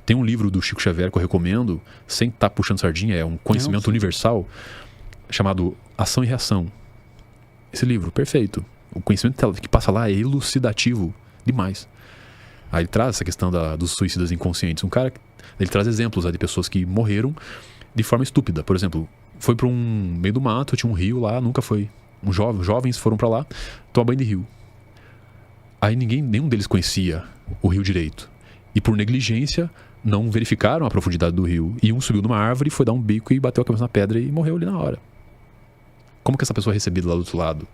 Tem um livro do Chico Xavier que eu recomendo, sem estar puxando sardinha, é um conhecimento universal, chamado Ação e Reação. Esse livro, perfeito. O conhecimento que passa lá é elucidativo demais. Aí ele traz essa questão dos suicidas inconscientes. Ele traz exemplos de pessoas que morreram de forma estúpida. Por exemplo, foi para um meio do mato, tinha um rio lá, nunca foi. Jovens foram para lá tomar banho de rio. Aí nenhum deles conhecia o rio direito. E por negligência, não verificaram a profundidade do rio. E um subiu numa árvore, foi dar um bico e bateu a cabeça na pedra e morreu ali na hora. Como que essa pessoa é recebida lá do outro lado?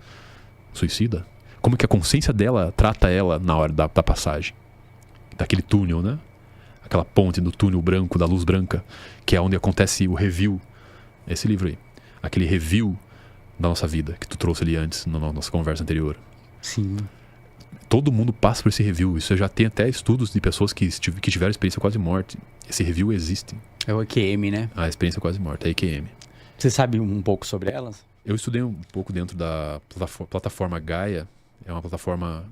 Suicida? Como que a consciência dela trata ela na hora da passagem? Daquele túnel, né? Aquela ponte do túnel branco, da luz branca, que é onde acontece o review. Esse livro aí. Aquele review da nossa vida, que tu trouxe ali antes, na nossa conversa anterior. Sim. Todo mundo passa por esse review. Isso já tem até estudos de pessoas que tiveram experiência quase morte. Esse review existe. É o EQM, né? A experiência quase morte, a EQM. Você sabe um pouco sobre elas? Eu estudei um pouco dentro da plataforma Gaia. É uma plataforma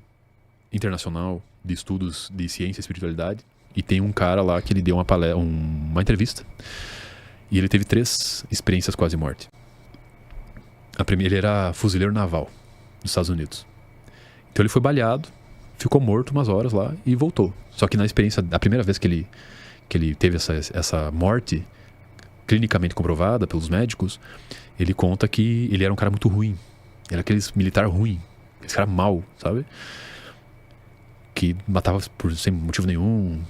internacional de estudos de ciência e espiritualidade. E tem um cara lá que ele deu uma entrevista. E ele teve 3 experiências quase morte. A primeira, ele era fuzileiro naval dos Estados Unidos. Então ele foi baleado, ficou morto umas horas lá e voltou. Só que na experiência, a primeira vez que ele teve essa morte clinicamente comprovada pelos médicos, ele conta que ele era um cara muito ruim. Era aqueles militar ruim, esse cara mau, sabe? Que matava sem motivo nenhum,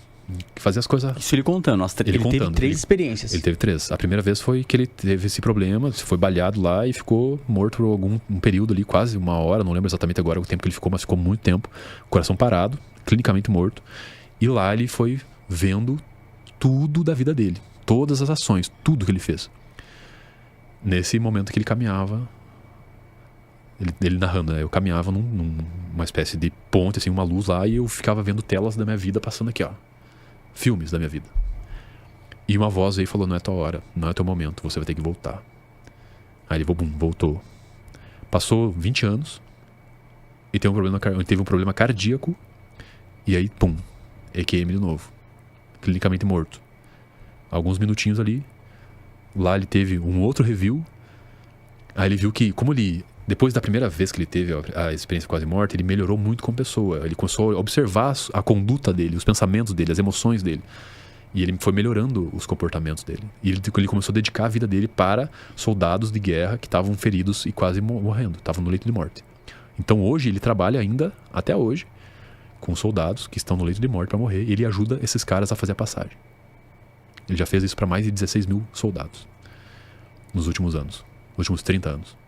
que fazia as coisas... Isso ele contando. Ele teve 3 experiências. Ele teve 3. A primeira vez foi que ele teve esse problema, foi baleado lá e ficou morto por um período ali, quase uma hora, não lembro exatamente agora o tempo que ele ficou, mas ficou muito tempo, coração parado, clinicamente morto. E lá ele foi vendo tudo da vida dele, todas as ações, tudo que ele fez. Nesse momento que ele caminhava, ele narrando, né? Eu caminhava numa espécie de ponte, assim, uma luz lá, e eu ficava vendo telas da minha vida passando aqui, ó. Filmes da minha vida. E uma voz aí falou: não é tua hora, não é teu momento, você vai ter que voltar. Aí ele voltou. Passou 20 anos e teve um problema cardíaco. E aí, pum, EQM de novo, clinicamente morto. Alguns minutinhos ali. Lá ele teve um outro review. Aí ele viu que, depois da primeira vez que ele teve a experiência quase morte, ele melhorou muito como pessoa. Ele começou a observar a conduta dele, os pensamentos dele, as emoções dele. E ele foi melhorando os comportamentos dele. E ele começou a dedicar a vida dele para soldados de guerra que estavam feridos e quase morrendo, estavam no leito de morte. Então hoje ele trabalha ainda, até hoje, com soldados que estão no leito de morte para morrer. E ele ajuda esses caras a fazer a passagem. Ele já fez isso para mais de 16 mil soldados nos últimos anos, nos últimos 30 anos.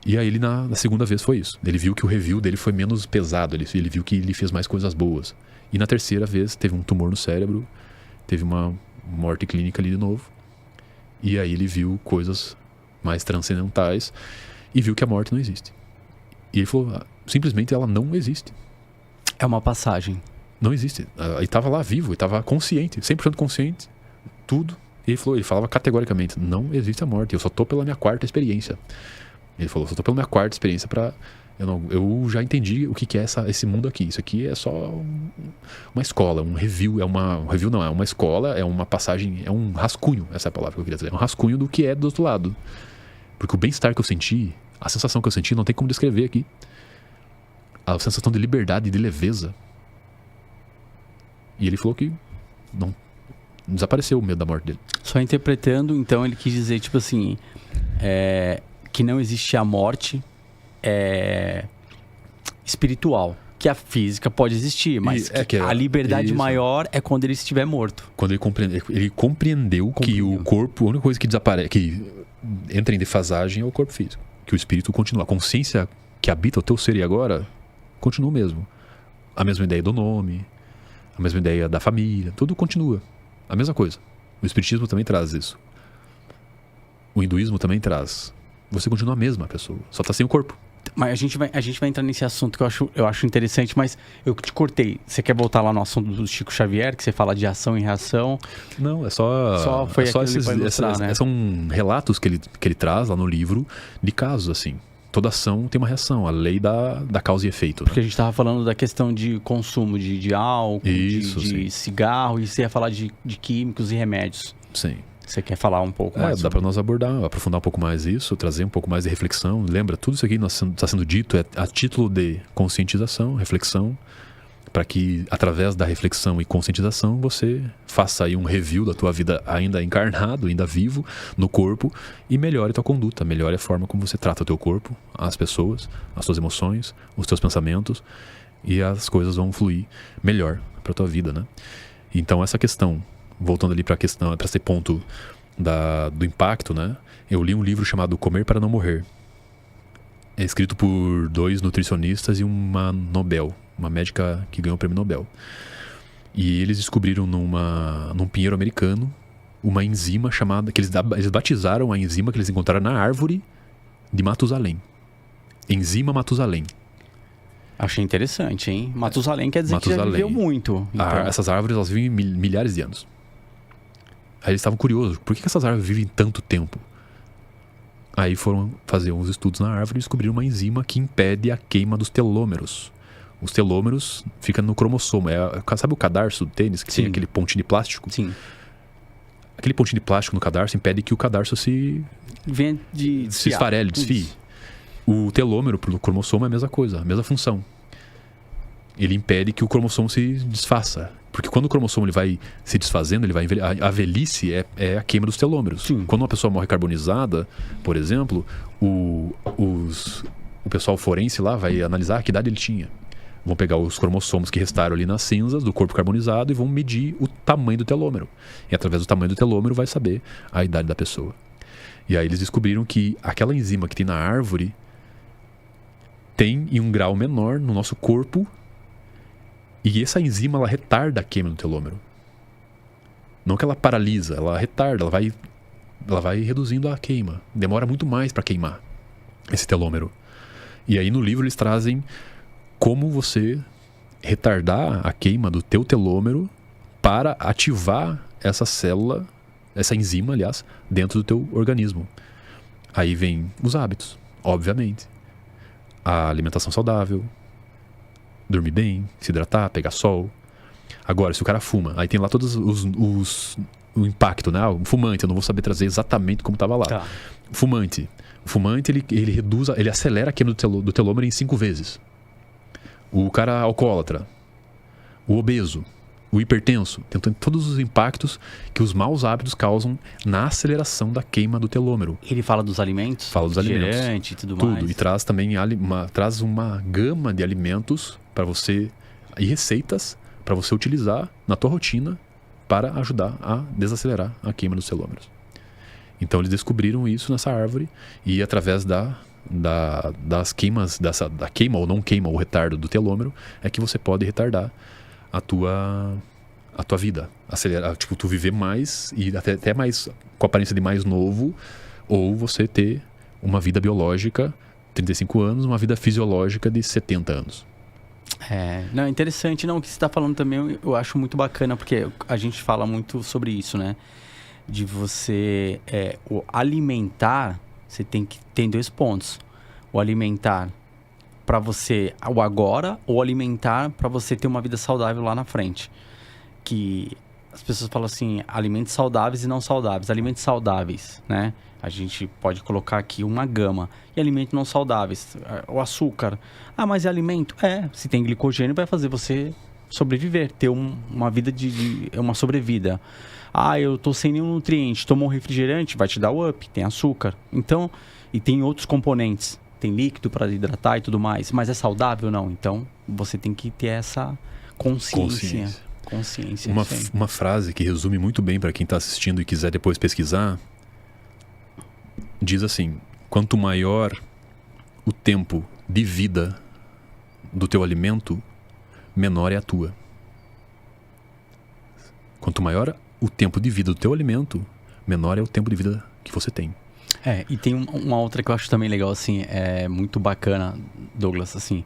E aí ele na segunda vez foi isso. Ele viu que o review dele foi menos pesado. Ele viu que ele fez mais coisas boas. E na terceira vez teve um tumor no cérebro. Teve uma morte clínica ali de novo. E aí ele viu coisas mais transcendentais. E viu que a morte não existe. E ele falou, simplesmente ela não existe. É uma passagem. Não existe. Ele estava lá vivo, ele estava consciente, 100% consciente. Tudo. E ele falava categoricamente, não existe a morte. Eu só tô pela minha 4ª experiência. Ele falou, só tô pela minha 4ª experiência pra... Eu já entendi o que é esse mundo aqui. Isso aqui é só uma escola, um review. Um review não, é uma escola, é uma passagem, é um rascunho, essa é a palavra que eu queria dizer. É um rascunho do que é do outro lado. Porque o bem-estar que eu senti, a sensação que eu senti, não tem como descrever aqui. A sensação de liberdade e de leveza. E ele falou que não desapareceu o medo da morte dele. Só interpretando, então ele quis dizer, tipo assim, que não existe a morte espiritual, que a física pode existir, mas a liberdade maior é quando ele estiver morto. Quando ele compreendeu que o corpo, a única coisa que desaparece, que entra em defasagem é o corpo físico, que o espírito continua, a consciência que habita o teu ser e agora continua o mesmo. A mesma ideia do nome, a mesma ideia da família, tudo continua. A mesma coisa. O espiritismo também traz isso. O hinduísmo também traz. Você continua a mesma pessoa, só está sem o corpo. Mas a gente vai entrar nesse assunto que eu acho interessante, mas eu te cortei. Você quer voltar lá no assunto do Chico Xavier, que você fala de ação e reação? Não, é só foi são relatos que ele traz lá no livro de casos, assim. toda ação tem uma reação, a lei da causa e efeito. Porque a gente estava falando da questão de consumo de álcool, Isso, de cigarro, e você ia falar de químicos e remédios. Sim. Você quer falar um pouco mais? Dá para nós aprofundar um pouco mais isso, trazer um pouco mais de reflexão. Lembra, tudo isso aqui está sendo dito a título de conscientização, reflexão, para que através da reflexão e conscientização você faça aí um review da tua vida ainda encarnado, ainda vivo, no corpo, e melhore a tua conduta, melhore a forma como você trata o teu corpo, as pessoas, as tuas emoções, os teus pensamentos, e as coisas vão fluir melhor para tua vida, né? Então essa questão, voltando ali para a questão, para esse ponto do impacto, né? Eu li um livro chamado Comer para Não Morrer. É escrito por 2 nutricionistas e uma Nobel, uma médica que ganhou o prêmio Nobel. E eles descobriram num pinheiro americano uma enzima chamada, que eles batizaram a enzima que eles encontraram na árvore de Matusalém. Enzima Matusalém. Achei interessante, hein? Matusalém quer dizer que já viveu muito. Então... Essas árvores, elas vivem milhares de anos. Aí eles estavam curiosos, por que essas árvores vivem tanto tempo? Aí foram fazer uns estudos na árvore e descobriram uma enzima que impede a queima dos telômeros. Os telômeros ficam no cromossomo. Sabe o cadarço do tênis, que tem aquele pontinho de plástico? Sim. Aquele pontinho de plástico no cadarço impede que o cadarço se esfarele, desfie. Isso. O telômero pro cromossomo é a mesma coisa, a mesma função. Ele impede que o cromossomo se desfaça. Porque quando o cromossomo ele vai se desfazendo, a velhice é a queima dos telômeros. Sim. Quando uma pessoa morre carbonizada, por exemplo, o pessoal forense lá vai analisar que idade ele tinha. Vão pegar os cromossomos que restaram ali nas cinzas do corpo carbonizado e vão medir o tamanho do telômero. E através do tamanho do telômero vai saber a idade da pessoa. E aí eles descobriram que aquela enzima que tem na árvore tem em um grau menor no nosso corpo. E essa enzima, ela retarda a queima do telômero. Não que ela paralisa, ela retarda, ela vai reduzindo a queima. Demora muito mais para queimar esse telômero. E aí no livro eles trazem como você retardar a queima do teu telômero para ativar essa célula, essa enzima, aliás, dentro do teu organismo. Aí vem os hábitos, obviamente. A alimentação saudável, dormir bem, se hidratar, pegar sol. Agora, se o cara fuma, aí tem lá todos o impacto, né? O fumante, eu não vou saber trazer exatamente como estava lá. Tá. O fumante, ele reduz, ele acelera a queima do telômero em 5 vezes. O cara alcoólatra, o obeso, o hipertenso, tem todos os impactos que os maus hábitos causam na aceleração da queima do telômero. Ele fala dos alimentos? Fala dos alimentos. E tudo mais. E traz também traz uma gama de alimentos para você, e receitas para você utilizar na tua rotina para ajudar a desacelerar a queima dos telômeros. Então eles descobriram isso nessa árvore e através das queimas, da queima ou não queima, o retardo do telômero, é que você pode retardar a tua vida, acelerar, tipo, tu viver mais e até mais com a aparência de mais novo, ou você ter uma vida biológica 35 anos, uma vida fisiológica de 70 anos. Não, interessante, não, o que você está falando também eu acho muito bacana, porque a gente fala muito sobre isso, né? De você, o alimentar, você tem 2 pontos. O alimentar para você o agora, ou alimentar para você ter uma vida saudável lá na frente. Que as pessoas falam assim, alimentos saudáveis e não saudáveis. Alimentos saudáveis, né? A gente pode colocar aqui uma gama. E alimentos não saudáveis, o açúcar. Mas é alimento? Se tem glicogênio vai fazer você sobreviver, ter uma vida uma sobrevida. Eu tô sem nenhum nutriente, tomou um refrigerante, vai te dar o up, tem açúcar. Então, e tem outros componentes. Tem líquido para hidratar e tudo mais. Mas é saudável? Não. Então, você tem que ter essa consciência. Uma frase que resume muito bem para quem está assistindo e quiser depois pesquisar, diz assim: quanto maior o tempo de vida do teu alimento, menor é a tua. Quanto maior o tempo de vida do teu alimento, menor é o tempo de vida que você tem. E tem uma outra que eu acho também legal, assim, muito bacana, Douglas, assim,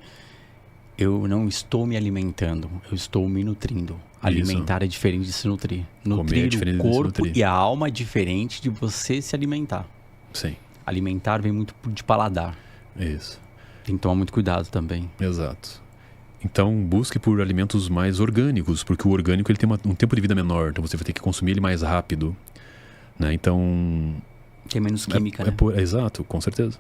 eu não estou me alimentando, eu estou me nutrindo. Alimentar é diferente de se nutrir. Nutrir o corpo e a alma é diferente de você se alimentar. Sim. Alimentar vem muito de paladar. Isso. Tem que tomar muito cuidado também. Exato. Então, busque por alimentos mais orgânicos, porque o orgânico ele tem um tempo de vida menor, então você vai ter que consumir ele mais rápido, né? Então... Tem menos química, né? Exato, com certeza.